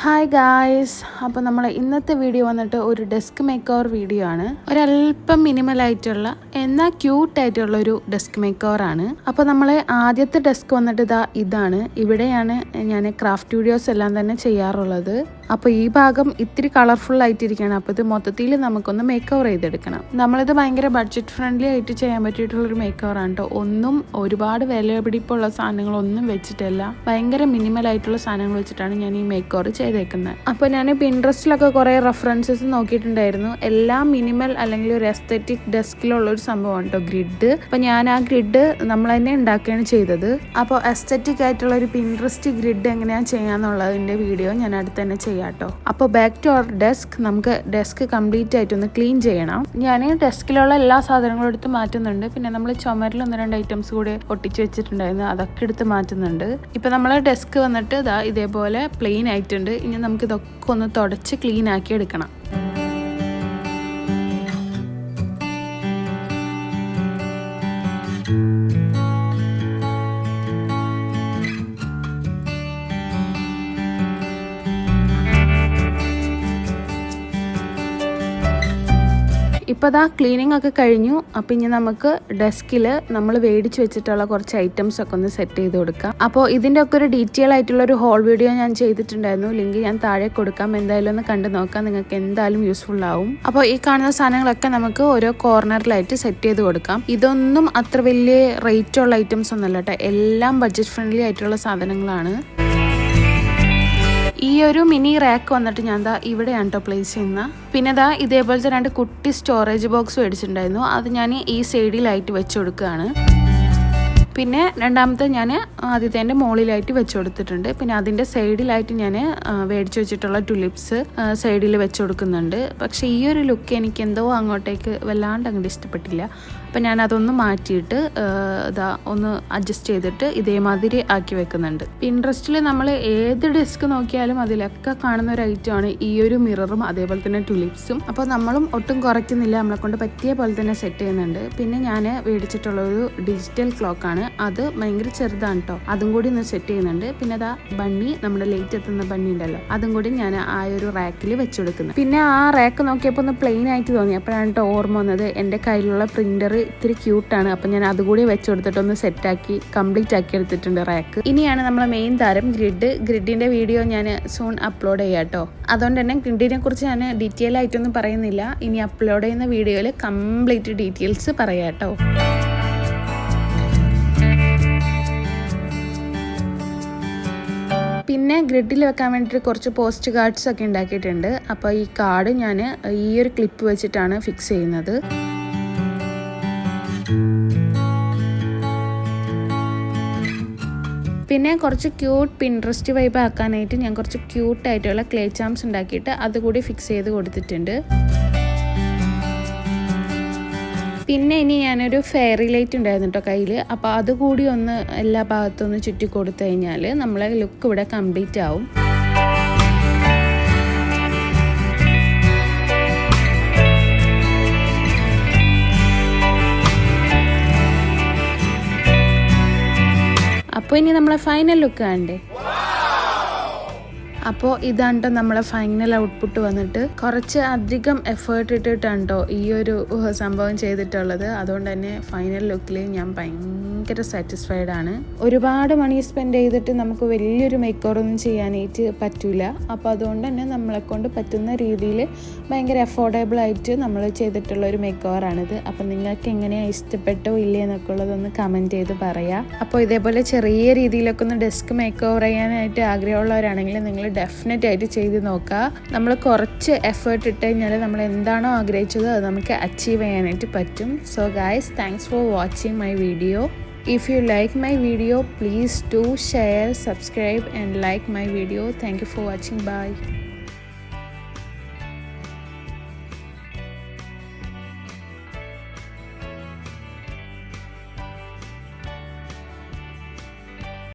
Hi guys, അപ്പോൾ നമ്മൾ ഇന്നത്തെ വീഡിയോ വന്നിട്ട് ഒരു ഡെസ്ക് മേക്ക് ഓവർ വീഡിയോ ആണ്. ഒരല്പം മിനിമലായിട്ടുള്ള എന്നാൽ ക്യൂട്ടായിട്ടുള്ള ഒരു ഡെസ്ക് മേക്ക് ഓവർ ആണ്. അപ്പോൾ നമ്മൾ ആദ്യത്തെ ഡെസ്ക് വന്നിട്ട് ഇതാണ്. ഇവിടെയാണ് ഞാൻ ക്രാഫ്റ്റ് വീഡിയോസ് എല്ലാം തന്നെ ചെയ്യാറുള്ളത്. അപ്പോൾ ഈ ഭാഗം ഇത്തിരി കളർഫുൾ ആയിട്ടിരിക്കുകയാണ്. അപ്പോൾ ഇത് മൊത്തത്തിൽ നമുക്കൊന്ന് മേക്ക് ഓവർ ചെയ്തെടുക്കണം. നമ്മളിത് ഭയങ്കര ബഡ്ജറ്റ് ഫ്രണ്ട്ലി ആയിട്ട് ചെയ്യാൻ പറ്റിയിട്ടുള്ളൊരു മേക്ക് ഓവർ ആണ് കേട്ടോ. ഒന്നും ഒരുപാട് വിലപിടിപ്പുള്ള സാധനങ്ങളൊന്നും വെച്ചിട്ടല്ല, ഭയങ്കര മിനിമലായിട്ടുള്ള സാധനങ്ങൾ വെച്ചിട്ടാണ് ഞാൻ ഈ മേക്ക് ഓവർ ചെയ്തേക്കുന്നത്. അപ്പോൾ ഞാൻ പിൻട്രസ്റ്റിലൊക്കെ കുറേ റെഫറൻസസ് നോക്കിയിട്ടുണ്ടായിരുന്നു. എല്ലാം മിനിമൽ അല്ലെങ്കിൽ ഒരു എസ്തെറ്റിക് ഡെസ്കിലുള്ള ഒരു സംഭവമാണ് കേട്ടോ ഗ്രിഡ്. അപ്പോൾ ഞാൻ ആ ഗ്രിഡ് നമ്മൾ തന്നെ ഉണ്ടാക്കുകയാണ് ചെയ്തത്. അപ്പോൾ എസ്തെറ്റിക് ആയിട്ടുള്ള ഒരു പിൻട്രസ്റ്റ് ഗ്രിഡ് എങ്ങനെയാണ് ചെയ്യാന്നുള്ളതിൻ്റെ വീഡിയോ ഞാൻ അടുത്ത് തന്നെ ചെയ്യാം കേട്ടോ. അപ്പോൾ ബാക്ക് ടു അവർ ഡെസ്ക്. നമുക്ക് ഡെസ്ക് കംപ്ലീറ്റ് ആയിട്ടൊന്ന് ക്ലീൻ ചെയ്യണം. ഞാൻ ഡെസ്കിലുള്ള എല്ലാ സാധനങ്ങളും എടുത്ത് മാറ്റുന്നുണ്ട്. പിന്നെ നമ്മൾ ചുമരിൽ 1-2 ഐറ്റംസ് കൂടി ഒട്ടിച്ച് വെച്ചിട്ടുണ്ടായിരുന്നു, അതൊക്കെ എടുത്ത് മാറ്റുന്നുണ്ട്. ഇപ്പം നമ്മൾ ഡെസ്ക് വന്നിട്ട് ഇതേപോലെ പ്ലെയിൻ ആയിട്ടുണ്ട്. ഇനി നമുക്ക് ഇതൊക്കെ ഒന്ന് തുടച്ച് ക്ലീൻ ആക്കി എടുക്കണം. ഇപ്പോൾ ക്ലീനിങ് ഒക്കെ കഴിഞ്ഞു. അപ്പം ഇനി നമുക്ക് ഡെസ്കിൽ നമ്മൾ മേടിച്ച് വെച്ചിട്ടുള്ള കുറച്ച് ഐറ്റംസ് ഒക്കെ ഒന്ന് സെറ്റ് ചെയ്ത് കൊടുക്കാം. അപ്പോൾ ഇതിൻ്റെ ഒക്കെ ഒരു ഡീറ്റെയിൽ ആയിട്ടുള്ള ഒരു ഹോൾ വീഡിയോ ഞാൻ ചെയ്തിട്ടുണ്ടായിരുന്നു. ലിങ്ക് ഞാൻ താഴെ കൊടുക്കാം. എന്തായാലും ഒന്ന് കണ്ടു നോക്കാം, നിങ്ങൾക്ക് എന്തായാലും യൂസ്ഫുൾ ആവും. അപ്പോൾ ഈ കാണുന്ന സാധനങ്ങളൊക്കെ നമുക്ക് ഓരോ കോർണറിലായിട്ട് സെറ്റ് ചെയ്ത് കൊടുക്കാം. ഇതൊന്നും അത്ര വലിയ റേറ്റ് ഉള്ള ഐറ്റംസ് ഒന്നുമല്ല കേട്ടോ, എല്ലാം ബഡ്ജറ്റ് ഫ്രണ്ട്ലി ആയിട്ടുള്ള സാധനങ്ങളാണ്. ഈ ഒരു മിനി റാക്ക് വന്നിട്ട് ഞാൻ ഇവിടെയാണ് കേട്ടോ പ്ലേസ് ചെയ്യുന്നത്. പിന്നെ ഇതേപോലത്തെ 2 കുട്ടി സ്റ്റോറേജ് ബോക്സ് മേടിച്ചിട്ടുണ്ടായിരുന്നു. അത് ഞാൻ ഈ സൈഡിലായിട്ട് വെച്ച് കൊടുക്കുകയാണ്. പിന്നെ രണ്ടാമത്തെ ഞാൻ ആദ്യത്തെ മുകളിലായിട്ട് വെച്ച് കൊടുത്തിട്ടുണ്ട്. പിന്നെ അതിൻ്റെ സൈഡിലായിട്ട് ഞാൻ മേടിച്ച് വെച്ചിട്ടുള്ള ടുലിപ്സ് സൈഡിൽ വെച്ച് കൊടുക്കുന്നുണ്ട്. പക്ഷേ ഈ ഒരു ലുക്ക് എനിക്ക് എന്തോ അങ്ങോട്ടേക്ക് വല്ലാണ്ട് അങ്ങോട്ട് ഇഷ്ടപ്പെട്ടില്ല. അപ്പം ഞാൻ അതൊന്ന് മാറ്റിയിട്ട് ഒന്ന് അഡ്ജസ്റ്റ് ചെയ്തിട്ട് ഇതേമാതിരി ആക്കി വെക്കുന്നുണ്ട്. പിൻട്രസ്റ്റിൽ നമ്മൾ ഏത് ഡെസ്ക് നോക്കിയാലും അതിലൊക്കെ കാണുന്ന ഒരു ഐറ്റമാണ് ഈ ഒരു മിററും അതേപോലെ തന്നെ ടുലിപ്സും. അപ്പോൾ നമ്മളും ഒട്ടും കുറയ്ക്കുന്നില്ല, നമ്മളെ കൊണ്ട് പറ്റിയ പോലെ തന്നെ സെറ്റ് ചെയ്യുന്നുണ്ട്. പിന്നെ ഞാൻ മേടിച്ചിട്ടുള്ള ഒരു ഡിജിറ്റൽ ക്ലോക്കാണ്. അത് ഭയങ്കര ചെറുതാണ് കേട്ടോ, അതും കൂടി ഒന്ന് സെറ്റ് ചെയ്യുന്നുണ്ട്. പിന്നെ ബണ്ണി, നമ്മുടെ ലേറ്റ് എത്തുന്ന ബണ്ണി ഉണ്ടല്ലോ, അതും കൂടി ഞാൻ ആ ഒരു റാക്കിൽ വെച്ച് കൊടുക്കുന്നത്. പിന്നെ ആ റാക്ക് നോക്കിയപ്പോൾ ഒന്ന് പ്ലെയിൻ ആയിട്ട് തോന്നി. അപ്പോഴാണ് കേട്ടോ ഓർമ്മ വന്നത് എൻ്റെ കയ്യിലുള്ള പ്രിന്റർ ഇത്തിരി ക്യൂട്ടാണ്. അപ്പം ഞാൻ അതുകൂടി വെച്ച് കൊടുത്തിട്ട് ഒന്ന് സെറ്റാക്കി കംപ്ലീറ്റ് ആക്കി എടുത്തിട്ടുണ്ട് റാക്ക്. ഇനിയാണ് നമ്മളെ മെയിൻ താരം ഗ്രിഡിൻ്റെ വീഡിയോ ഞാൻ സൂൺ അപ്ലോഡ് ചെയ്യാം കേട്ടോ. അതുകൊണ്ട് തന്നെ ഗ്രിഡിനെ കുറിച്ച് ഞാൻ ഡീറ്റെയിൽ ആയിട്ടൊന്നും പറയുന്നില്ല. ഇനി അപ്ലോഡ് ചെയ്യുന്ന വീഡിയോയിൽ കംപ്ലീറ്റ് ഡീറ്റെയിൽസ് പറയാം കേട്ടോ. പിന്നെ ഗ്രിഡിൽ വെക്കാൻ വേണ്ടിയിട്ട് കുറച്ച് പോസ്റ്റ് കാർഡ്സ് ഒക്കെ ഉണ്ടാക്കിയിട്ടുണ്ട്. അപ്പോൾ ഈ കാർഡ് ഞാൻ ഈ ഒരു ക്ലിപ്പ് വെച്ചിട്ടാണ് ഫിക്സ് ചെയ്യുന്നത്. പിന്നെ കുറച്ച് ക്യൂട്ട് പിൻട്രസ്റ്റ് വൈബ് ആക്കാനായിട്ട് ഞാൻ കുറച്ച് ക്യൂട്ടായിട്ടുള്ള ക്ലേ ചാംസ് ഉണ്ടാക്കിയിട്ട് അതുകൂടി ഫിക്സ് ചെയ്ത് കൊടുത്തിട്ടുണ്ട്. പിന്നെ ഇനി ഞാനൊരു ഫെയറി ലൈറ്റ് ഉണ്ടായിരുന്നു കേട്ടോ കയ്യിൽ. അപ്പോൾ അതുകൂടി ഒന്ന് എല്ലാ ഭാഗത്തും ഒന്ന് ചുറ്റി കൊടുത്തു കഴിഞ്ഞാൽ നമ്മളെ ലുക്ക് ഇവിടെ കംപ്ലീറ്റ് ആവും. അപ്പോൾ ഇനി നമ്മളെ ഫൈനൽ ലുക്ക് കാണണ്ടേ. അപ്പോൾ ഇതാണ് കേട്ടോ നമ്മളെ ഫൈനൽ ഔട്ട്പുട്ട് വന്നിട്ട്. കുറച്ച് അധികം എഫേർട്ട് ഇട്ടിട്ടാണ് കേട്ടോ ഈ ഒരു സംഭവം ചെയ്തിട്ടുള്ളത്. അതുകൊണ്ട് തന്നെ ഫൈനൽ ലുക്കിൽ ഞാൻ ഭയങ്കര സാറ്റിസ്ഫൈഡ് ആണ്. ഒരുപാട് മണി സ്പെൻഡ് ചെയ്തിട്ട് നമുക്ക് വലിയൊരു മേക്ക് ഓവർ ഒന്നും ചെയ്യാനായിട്ട് പറ്റില്ല. അപ്പോൾ അതുകൊണ്ട് തന്നെ നമ്മളെക്കൊണ്ട് പറ്റുന്ന രീതിയിൽ ഭയങ്കര അഫോർഡബിൾ ആയിട്ട് നമ്മൾ ചെയ്തിട്ടുള്ള ഒരു മേക്ക് ഓവറാണിത്. അപ്പം നിങ്ങൾക്ക് എങ്ങനെയാണ് ഇഷ്ടപ്പെട്ടോ ഇല്ലേ എന്നൊക്കെ ഉള്ളതൊന്ന് കമൻറ്റ് ചെയ്ത് പറയാം. അപ്പോൾ ഇതേപോലെ ചെറിയ രീതിയിലൊക്കെ ഒന്ന് ഡെസ്ക് മേക്ക് ഓവർ ചെയ്യാനായിട്ട് ആഗ്രഹമുള്ളവരാണെങ്കിൽ നിങ്ങൾ ഡെഫിനറ്റ് ആയിട്ട് ചെയ്ത് നോക്കുക. നമ്മൾ കുറച്ച് എഫേർട്ട് ഇട്ട് കഴിഞ്ഞാൽ നമ്മൾ എന്താണോ ആഗ്രഹിച്ചത് അത് നമുക്ക് അച്ചീവ് ചെയ്യാനായിട്ട് പറ്റും. So guys, thanks for watching my video. If you like my video, please do share, subscribe and like my video. Thank you for watching. Bye.